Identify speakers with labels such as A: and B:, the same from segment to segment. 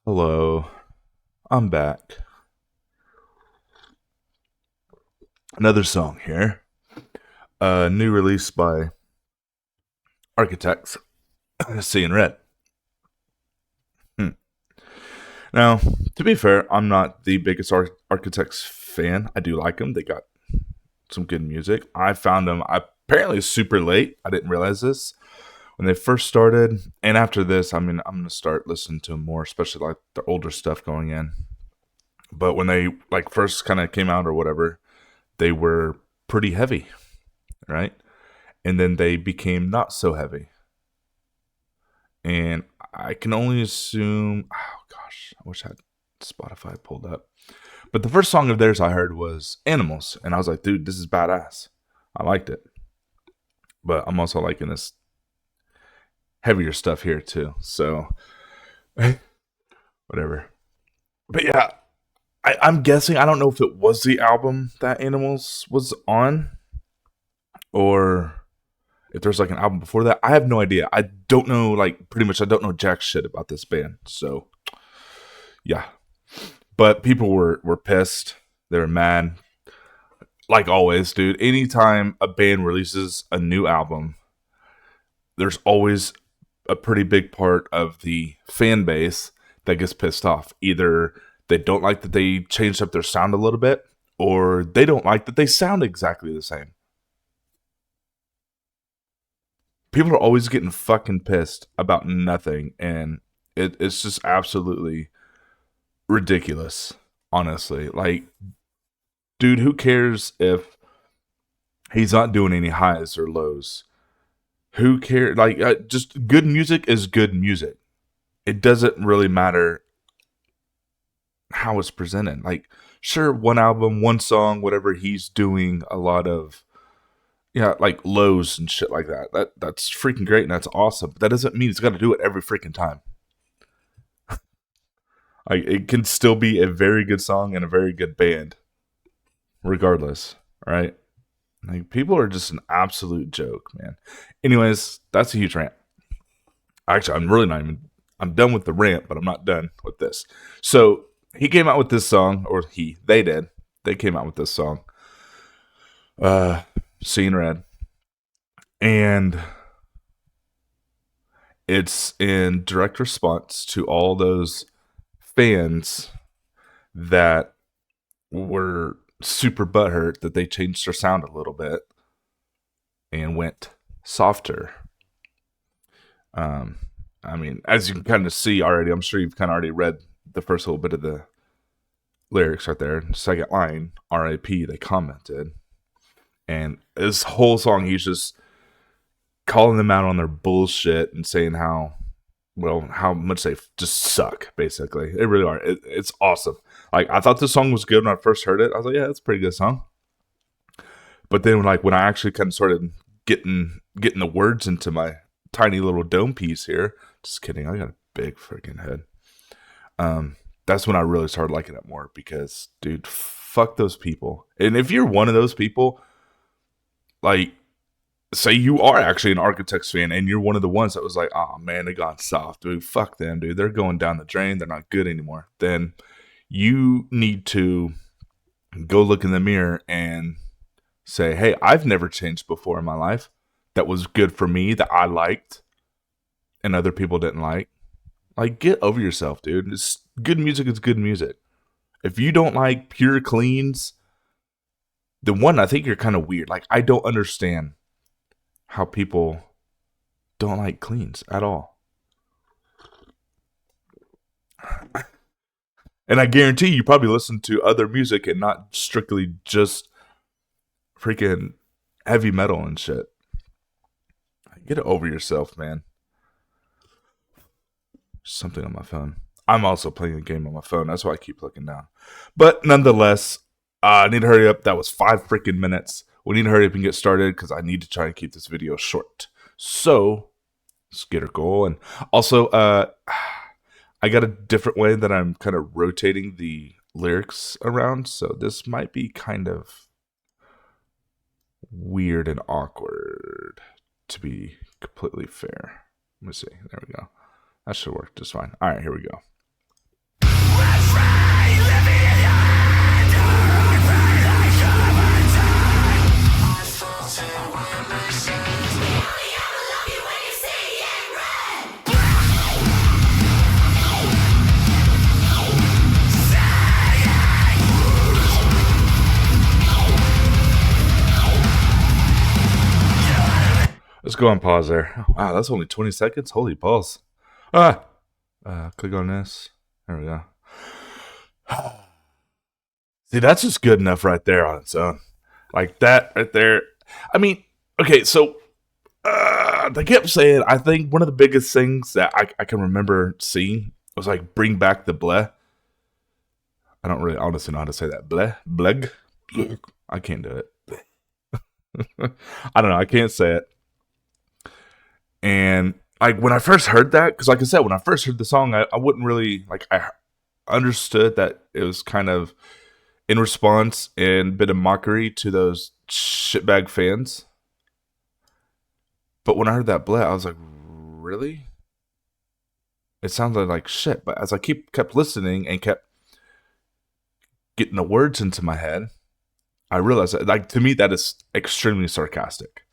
A: Hello, I'm back. Another song here. A new release by Architects, Seeing Red. Hmm. Now, to be fair, I'm not the biggest Architects fan. I do like them. They got some good music. I found them apparently super late. I didn't realize this when they first started. And after this, I'm going to start listening to them more, especially like the older stuff going in. But when they like first kind of came out or whatever, they were pretty heavy, right? And then they became not so heavy. And I can only assume. Oh gosh, I wish I had Spotify pulled up. But the first song of theirs I heard was "Animals," and I was like, "Dude, this is badass." I liked it, but I'm also liking this heavier stuff here too. So whatever. But yeah, I'm guessing. I don't know if it was the album that "Animals" was on, or if there's like an album before that. I have no idea. I don't know. Like pretty much, I don't know jack shit about this band. So yeah, but people were pissed. They were mad. Like always, dude. Anytime a band releases a new album, there's always a pretty big part of the fan base that gets pissed off. Either they don't like that they changed up their sound a little bit, or they don't like that they sound exactly the same. People are always getting fucking pissed about nothing, and it's just absolutely ridiculous. Honestly, like, dude, who cares if he's not doing any highs or lows? Who cares? Like, just good music is good music. It doesn't really matter how it's presented. Like, sure, one album, one song, whatever, he's doing a lot of, yeah, like lows and shit like that. That's freaking great and that's awesome. But that doesn't mean he's got to do it every freaking time. Like, it can still be a very good song and a very good band, regardless, right? Like, people are just an absolute joke, man. Anyways, that's a huge rant. Actually, I'm really not even. I'm done with the rant, but I'm not done with this. So he came out with this song, or they did. They came out with this song, uh, "Seeing Red," and it's in direct response to all those fans that were super butthurt that they changed their sound a little bit and went softer. Um, I mean, as you can kind of see already, I'm sure you've kind of already read the first little bit of the lyrics right there. Second line, R.I.P. They commented, and this whole song, he's just calling them out on their bullshit and saying how much they just suck. Basically, they really are. It's awesome. Like, I thought this song was good when I first heard it. I was like, yeah, it's a pretty good song. But then, like, when I actually kind of started getting the words into my tiny little dome piece here, just kidding, I got a big freaking head. That's when I really started liking it more because, dude, fuck those people. And if you're one of those people, like, say you are actually an Architects fan and you're one of the ones that was like, oh man, they got soft, dude. Fuck them, dude. They're going down the drain. They're not good anymore. Then you need to go look in the mirror and say, hey, I've never changed before in my life. That was good for me, that I liked, and other people didn't like. Like, get over yourself, dude. It's good music is good music. If you don't like pure cleans, then one, I think you're kind of weird. Like, I don't understand how people don't like cleans at all. And I guarantee you probably listen to other music and not strictly just freaking heavy metal and shit. Get it over yourself, man. Something on my phone. I'm also playing a game on my phone. That's why I keep looking down. But nonetheless, I need to hurry up. That was 5 freaking minutes. We need to hurry up and get started because I need to try and keep this video short. So let's get her going. Also, I got a different way that I'm kind of rotating the lyrics around. So this might be kind of weird and awkward, to be completely fair. Let me see. There we go. That should work just fine. All right, here we go. go on pause there. Wow, that's only 20 seconds. Holy balls. Ah, click on this. There we go. See, that's just good enough right there on its own. Like that right there. I mean, okay, so they kept saying, I think one of the biggest things that I can remember seeing was like bring back the bleh. I don't really honestly know how to say that. Bleh? Bleg? I can't do it. I don't know. I can't say it. And like when I first heard that, because like I said, when I first heard the song, I wouldn't really like. I understood that it was kind of in response and bit of mockery to those shitbag fans. But when I heard that bleh, I was like, really? It sounded like shit. But as I kept listening and kept getting the words into my head, I realized that, like, to me, that is extremely sarcastic.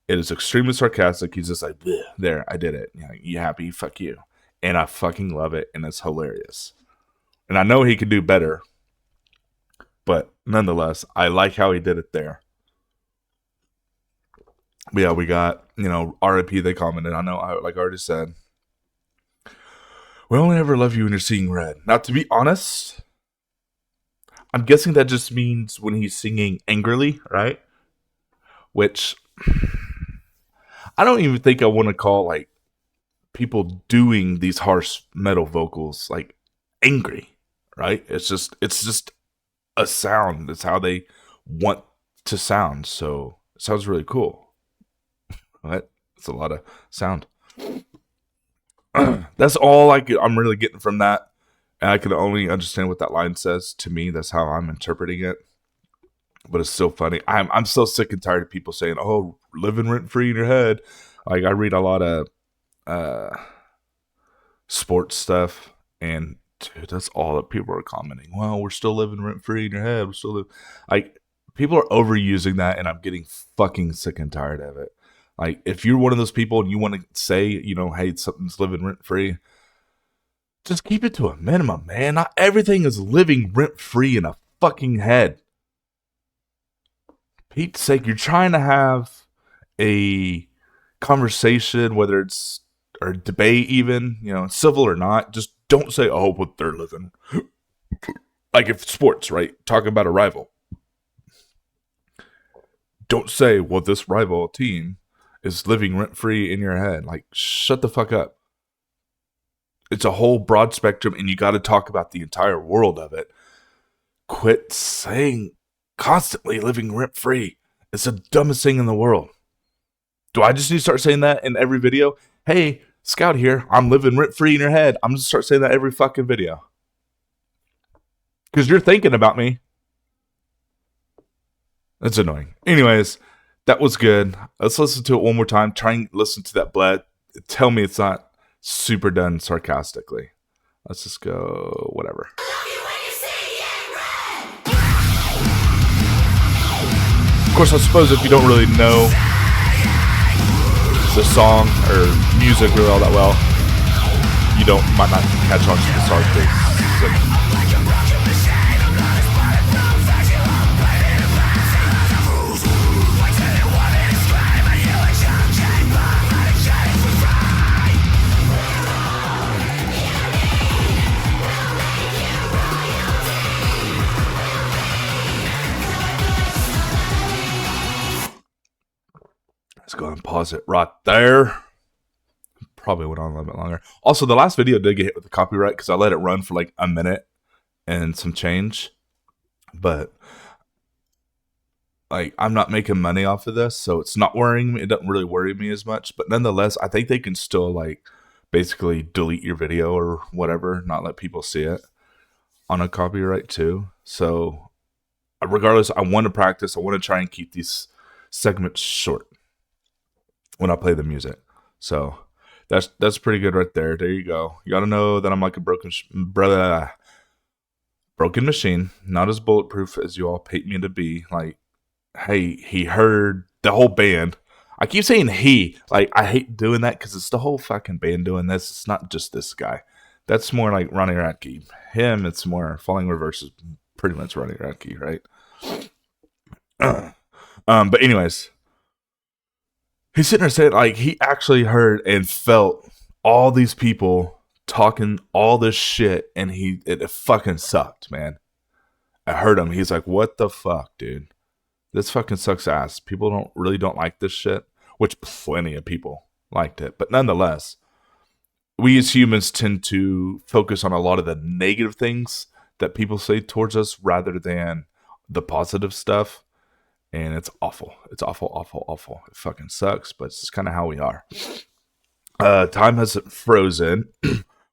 A: It is extremely sarcastic. He's just like, there, I did it. You happy? Fuck you. And I fucking love it, and it's hilarious. And I know he could do better, but nonetheless, I like how he did it there. But yeah, we got, RIP, they commented. I know, like I already said, we only ever love you when you're seeing red. Now, to be honest, I'm guessing that just means when he's singing angrily, right? Which I don't even think I want to call like people doing these harsh metal vocals like angry, right? It's just a sound. It's how they want to sound. So it sounds really cool. Right? It's a lot of sound. That's all I'm really getting from that. And I can only understand what that line says to me. That's how I'm interpreting it. But it's so funny. I'm so sick and tired of people saying, "Oh, living rent free in your head." Like I read a lot of sports stuff, and dude, that's all that people are commenting. Well, we're still living rent free in your head. We're still like people are overusing that, and I'm getting fucking sick and tired of it. Like if you're one of those people and you want to say, hey, something's living rent free, just keep it to a minimum, man. Not everything is living rent free in a fucking head. Pete's sake, you're trying to have a conversation, whether it's or debate, even civil or not. Just don't say, "Oh, but they're living." Like if sports, right? Talk about a rival. Don't say, "Well, this rival team is living rent free in your head." Like, shut the fuck up. It's a whole broad spectrum, and you got to talk about the entire world of it. Quit saying constantly living rent free. It's the dumbest thing in the world. Do I just need to start saying that in every video? Hey, Scout here. I'm living rent free in your head. I'm just start saying that every fucking video. Because you're thinking about me. That's annoying. Anyways, that was good. Let's listen to it one more time. Try and listen to that bled. Tell me it's not super done sarcastically. Let's just go whatever. Of course, I suppose if you don't really know the song or music really all that well, you might not catch on to the sarcasm. Let's go and pause it right there. Probably went on a little bit longer. Also, the last video did get hit with the copyright because I let it run for like a minute and some change. But like I'm not making money off of this, so it's not worrying me. It doesn't really worry me as much. But nonetheless, I think they can still like basically delete your video or whatever, not let people see it on a copyright too. So regardless, I want to practice. I want to try and keep these segments short when I play the music. So that's pretty good right there. There you go. You got to know that I'm like a broken machine, not as bulletproof as you all paint me to be. Like, hey, he heard the whole band. I keep saying he. Like, I hate doing that because it's the whole fucking band doing this. It's not just this guy. That's more like Ronnie Radke. Him, it's more Falling Reverse is pretty much Ronnie Radke, right? But anyways, he's sitting there saying, like, he actually heard and felt all these people talking all this shit, and it fucking sucked, man. I heard him. He's like, what the fuck, dude? This fucking sucks ass. People don't like this shit, which plenty of people liked it. But nonetheless, we as humans tend to focus on a lot of the negative things that people say towards us rather than the positive stuff. And it's awful. It's awful, awful, awful. It fucking sucks, but it's just kind of how we are. Time has frozen.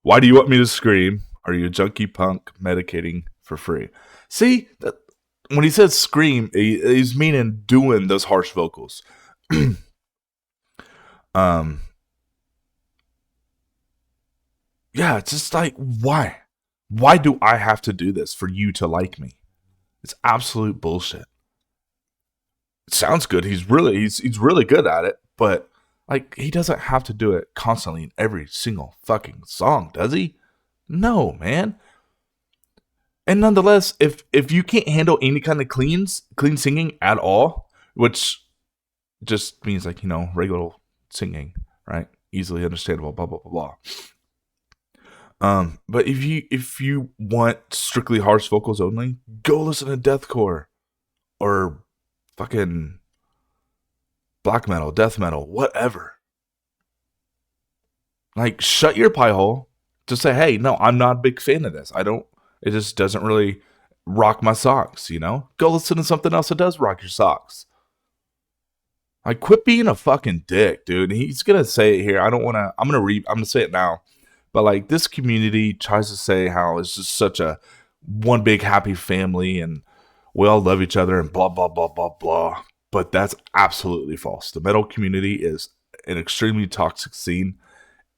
A: Why do you want me to scream? Are you a junkie punk medicating for free? See, when he says scream, he's meaning doing those harsh vocals. Yeah, it's just like, why? Why do I have to do this for you to like me? It's absolute bullshit. It sounds good. He's really good at it, but like, he doesn't have to do it constantly in every single fucking song, does he? No, man. And nonetheless, if you can't handle any kind of clean singing at all, which just means like, regular singing, right? Easily understandable, blah blah blah blah. But if you want strictly harsh vocals only, go listen to deathcore or fucking black metal, death metal, whatever. Like, shut your pie hole. Just say, hey, no, I'm not a big fan of this. It just doesn't really rock my socks, Go listen to something else that does rock your socks. Like, quit being a fucking dick, dude. He's gonna say it here. I'm gonna say it now. But like, this community tries to say how it's just such a one big happy family and we all love each other and blah, blah, blah, blah, blah. But that's absolutely false. The metal community is an extremely toxic scene,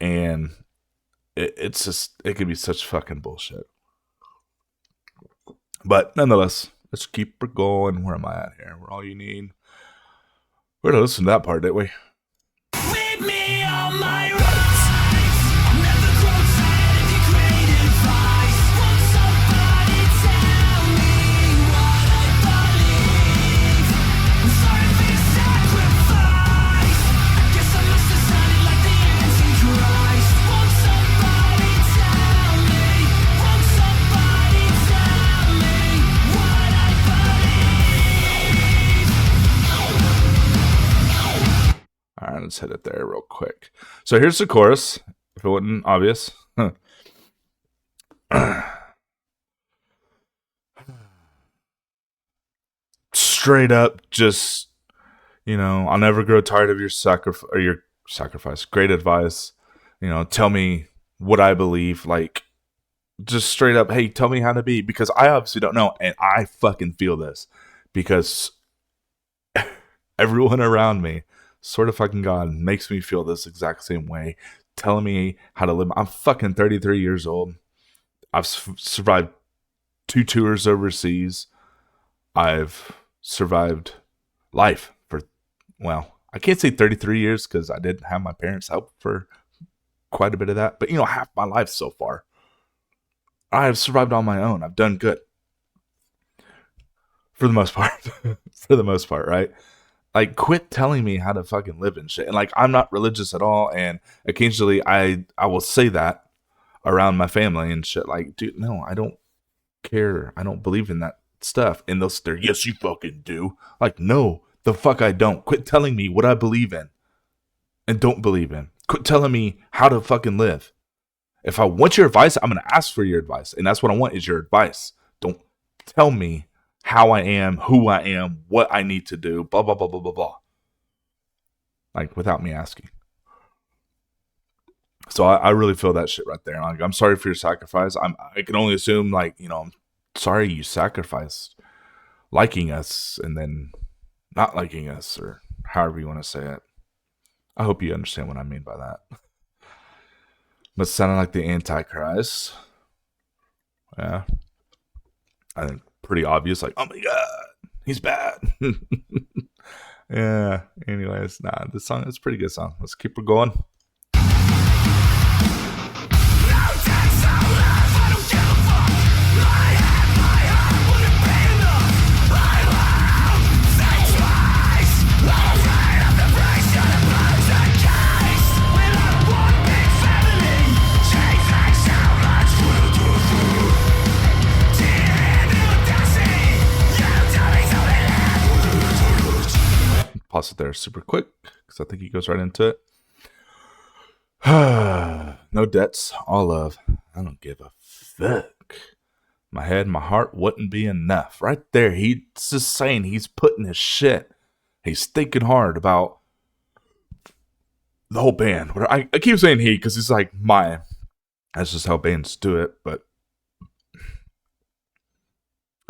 A: and it can be such fucking bullshit. But nonetheless, let's keep it going. Where am I at here? We're all you need. We're going to listen to that part, didn't we? With me on my road. All right, let's hit it there real quick. So here's the chorus, if it wasn't obvious. Straight up, just, I'll never grow tired of your sacrifice. Great advice. Tell me what I believe. Like, just straight up, hey, tell me how to be. Because I obviously don't know, and I fucking feel this. Because everyone around me, sort of fucking God, makes me feel this exact same way, telling me how to live. I'm fucking 33 years old. I've survived 2 tours overseas. I've survived life for, I can't say 33 years because I didn't have my parents' help for quite a bit of that. But, half my life so far. I've survived on my own. I've done good. For the most part. For the most part, right? Like, quit telling me how to fucking live and shit. And like, I'm not religious at all. And occasionally I will say that around my family and shit. Like, dude, no, I don't care. I don't believe in that stuff. And they'll stare, yes, you fucking do. Like, no, the fuck I don't. Quit telling me what I believe in and don't believe in. Quit telling me how to fucking live. If I want your advice, I'm going to ask for your advice. And that's what I want is your advice. Don't tell me how I am, who I am, what I need to do, blah, blah, blah, blah, blah, blah. Like, without me asking. So I really feel that shit right there. Like, I'm sorry for your sacrifice. I can only assume, like, I'm sorry you sacrificed liking us and then not liking us, or however you want to say it. I hope you understand what I mean by that. But sounding like the Antichrist. Yeah. I think pretty obvious, like, oh my God, he's bad. Yeah, anyways, this song is a pretty good song. Let's keep it going. pause it there super quick because I think he goes right into it. No debts, all love. I don't give a fuck. My head, my heart wouldn't be enough. Right there, he's just saying he's putting his shit. He's thinking hard about the whole band. I keep saying he because he's like my. That's just how bands do it. But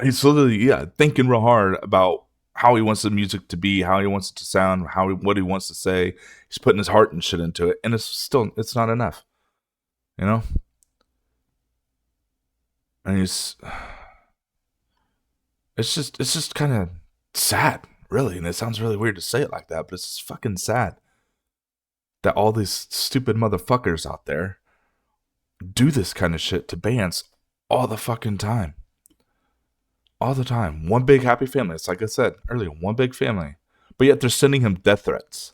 A: he's literally, thinking real hard about how he wants the music to be, how he wants it to sound, what he wants to say. He's putting his heart and shit into it, and it's not enough, you know. And it's just kind of sad, really. And it sounds really weird to say it like that, but it's just fucking sad that all these stupid motherfuckers out there do this kind of shit to bands all the fucking time. All the time. One big happy family. It's like I said earlier, one big family. But yet they're sending him death threats.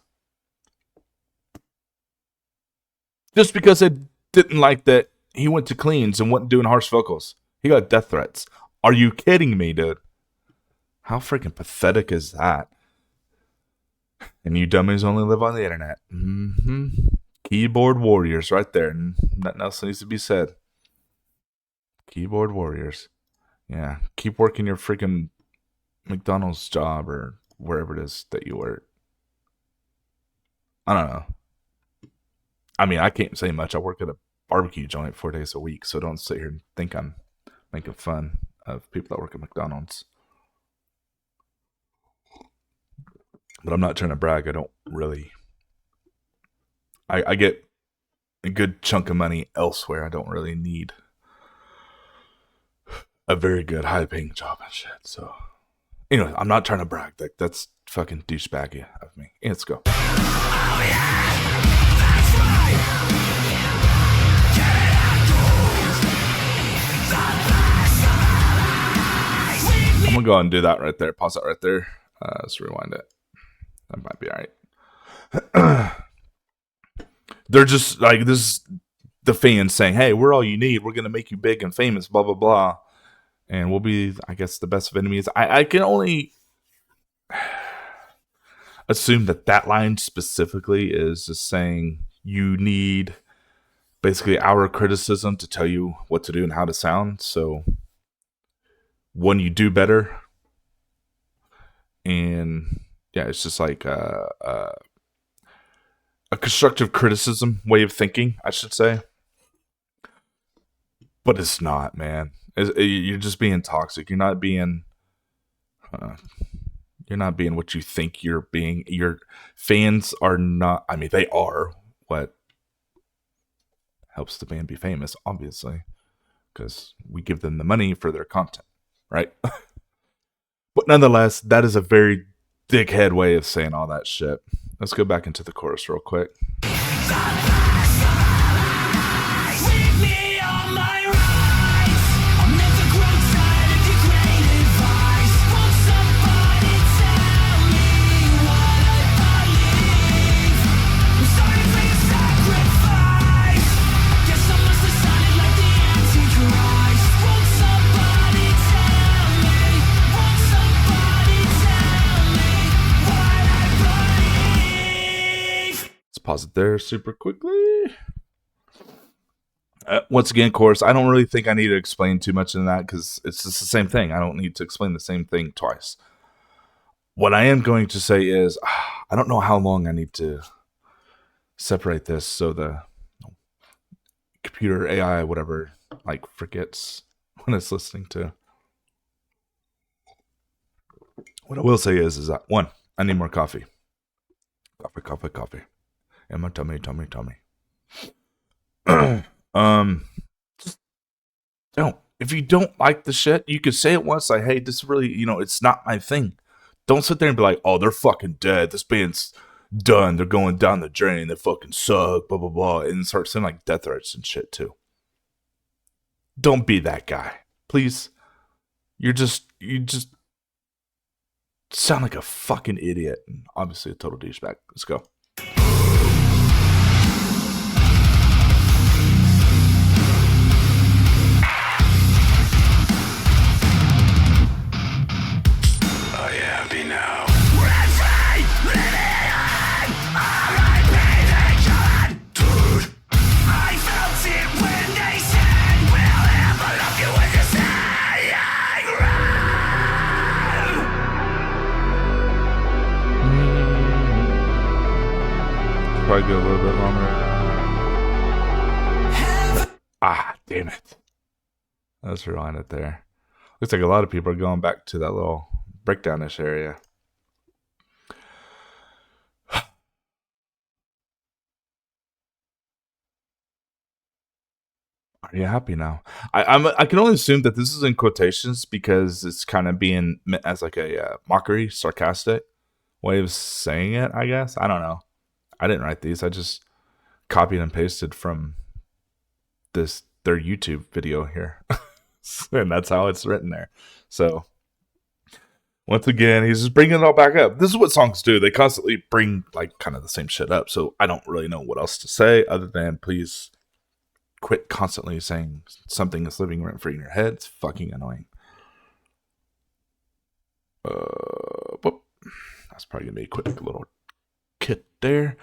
A: Just because they didn't like that he went to cleans and wasn't doing harsh vocals. He got death threats. Are you kidding me, dude? How freaking pathetic is that? And you dummies only live on the internet. Keyboard warriors right there. Nothing else needs to be said. Keyboard warriors. Yeah, keep working your freaking McDonald's job or wherever it is that you work. I don't know. I mean, I can't say much. I work at a barbecue joint 4 days a week, so don't sit here and think I'm making fun of people that work at McDonald's. But I'm not trying to brag. I don't really. I get a good chunk of money elsewhere. I don't really need a very good high-paying job and shit. So, anyway, I'm not trying to brag. That's fucking douchebaggy of me. Let's go. Oh, yeah! That's right! I'm gonna go ahead and do that right there. Pause that right there. Let's rewind it. That might be alright. They're just like, this is the fans saying, hey, we're all you need. We're gonna make you big and famous, blah, blah, blah. And we'll be, I guess, the best of enemies. I can only assume that line specifically is just saying you need basically our criticism to tell you what to do and how to sound. So when you do better, and yeah, it's just like a constructive criticism way of thinking, I should say. But it's not, man. You're just being toxic. You're not being what you think you're being. Your fans are not. I mean, they are what helps the band be famous, obviously, because we give them the money for their content, right? But nonetheless, that is a very dickhead way of saying all that shit. Let's go back into the chorus real quick. Pause it there super quickly. Once again, chorus. I don't really think I need to explain too much in that because it's just the same thing. I don't need to explain the same thing twice. What I am going to say is, I don't know how long I need to separate this so the computer, AI, whatever, like forgets when it's listening to. What I will say is that, one, I need more coffee. Coffee. And my tummy. Just don't. If you don't like the shit, you could say it once, like, hey, this really, it's not my thing. Don't sit there and be like, oh, they're fucking dead. This band's done. They're going down the drain. They fucking suck, blah, blah, blah. And start saying like death threats and shit too. Don't be that guy. Please. You just sound like a fucking idiot. And obviously a total douchebag. Let's go. Are you happy now? We're free! probably go a little bit longer. Ah, damn it. Let's rewind it there. Looks like a lot of people are going back to that little breakdownish area. Are you happy now? I can only assume that this is in quotations because it's kind of being meant as like a mockery, sarcastic way of saying it. I guess I don't know. I didn't write these. I just copied and pasted from their YouTube video here, and that's how it's written there. So once again, he's just bringing it all back up. This is what songs do. They constantly bring like kind of the same shit up. So I don't really know what else to say other than please quit constantly saying something is living rent free in your head. It's fucking annoying. Whoop. That's probably gonna be a quick little kit there.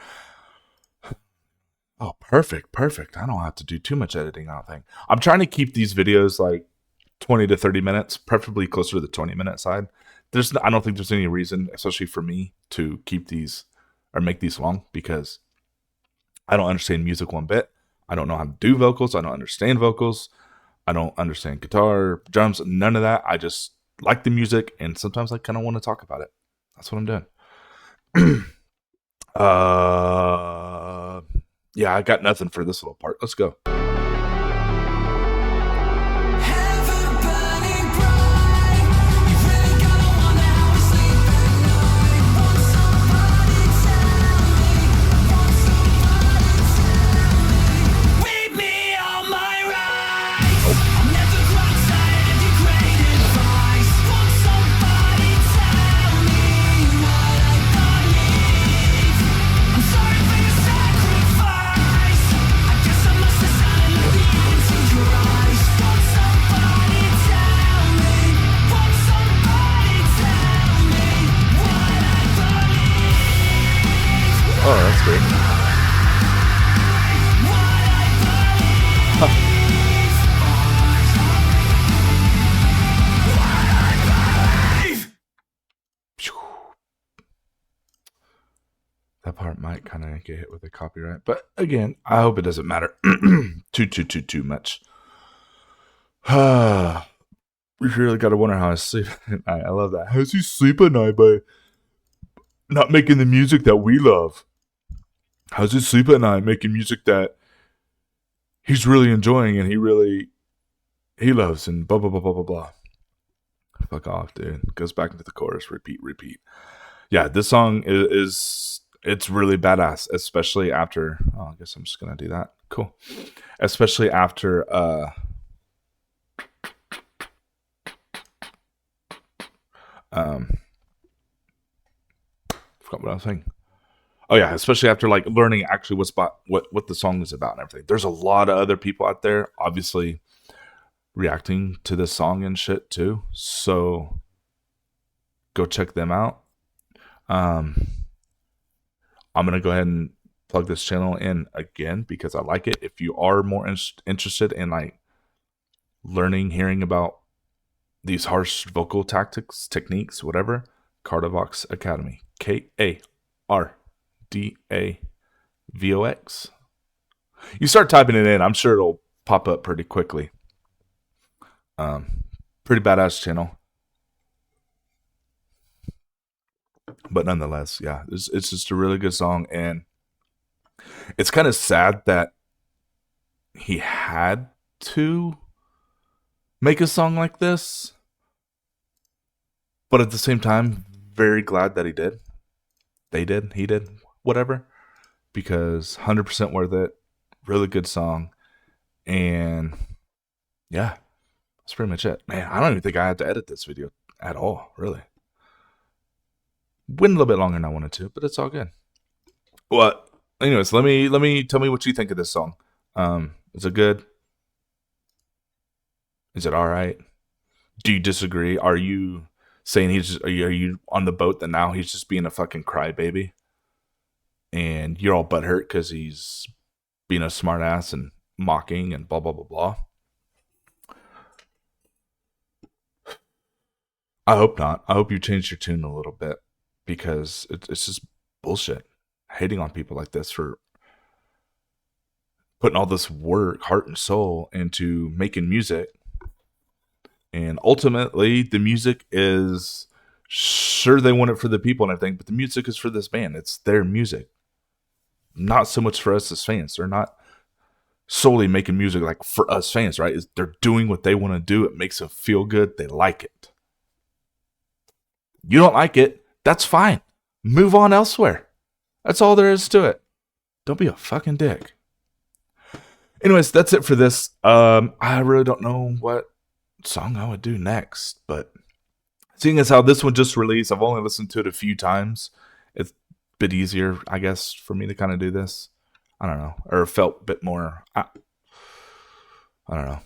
A: Oh, perfect. I don't have to do too much editing, I don't think. I'm trying to keep these videos like 20 to 30 minutes, preferably closer to the 20-minute side. I don't think there's any reason, especially for me, to keep these or make these long because I don't understand music one bit. I don't know how to do vocals. I don't understand vocals. I don't understand guitar, drums, none of that. I just like the music, and sometimes I kind of want to talk about it. That's what I'm doing. Yeah, I got nothing for this little part. Let's go. Oh, that's great. Huh. That part might kind of get hit with a copyright, but again, I hope it doesn't matter too much. We really got to wonder how I sleep at night. I love that. How's he sleep at night by not making the music that we love? How's he sleep at night making music that he's really enjoying and he loves and blah blah blah blah blah blah. Fuck off, dude. Goes back into the chorus, repeat. Yeah, this song is it's really badass, especially after I guess I'm just gonna do that. Cool. Especially after forgot what I was saying. Oh yeah, especially after like learning actually what the song is about and everything. There's a lot of other people out there, obviously, reacting to this song and shit too. So go check them out. I'm gonna go ahead and plug this channel in again because I like it. If you are more interested in like learning, hearing about these harsh vocal techniques, whatever, Cardavox Academy. KARDAVOX. You start typing it in, I'm sure it'll pop up pretty quickly. Pretty badass channel. But nonetheless, yeah, it's just a really good song, and it's kind of sad that he had to make a song like this, but at the same time, very glad that he did. He did, whatever, because 100% worth it. Really good song, and yeah, that's pretty much it. Man, I don't even think I had to edit this video at all, really. Went a little bit longer than I wanted to, but it's all good. Well, anyways, let me tell me what you think of this song. Is it good? Is it all right? Do you disagree? Are you saying are you on the boat that now he's just being a fucking crybaby, and you're all butthurt because he's being a smart ass and mocking and blah blah blah blah? I hope not. I hope you changed your tune a little bit because it's just bullshit. hating on people like this for putting all this work, heart, and soul into making music. And ultimately, the music is, sure, they want it for the people and everything, but the music is for this band. It's their music. Not so much for us as fans. They're not solely making music like for us fans, right? They're doing what they want to do. It makes them feel good. They like it. You don't like it, that's fine. Move on elsewhere. That's all there is to it. Don't be a fucking dick. Anyways, that's it for this. I really don't know what song I would do next, but seeing as how this one just released, I've only listened to it a few times. It's a bit easier, I guess, for me to kind of do this. I don't know, or felt a bit more. I don't know.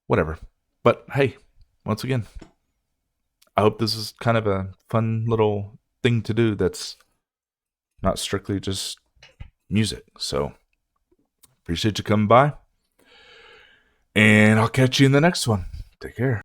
A: Whatever. But hey, once again, I hope this is kind of a fun little thing to do that's not strictly just music. So appreciate you coming by, and I'll catch you in the next one. Take care.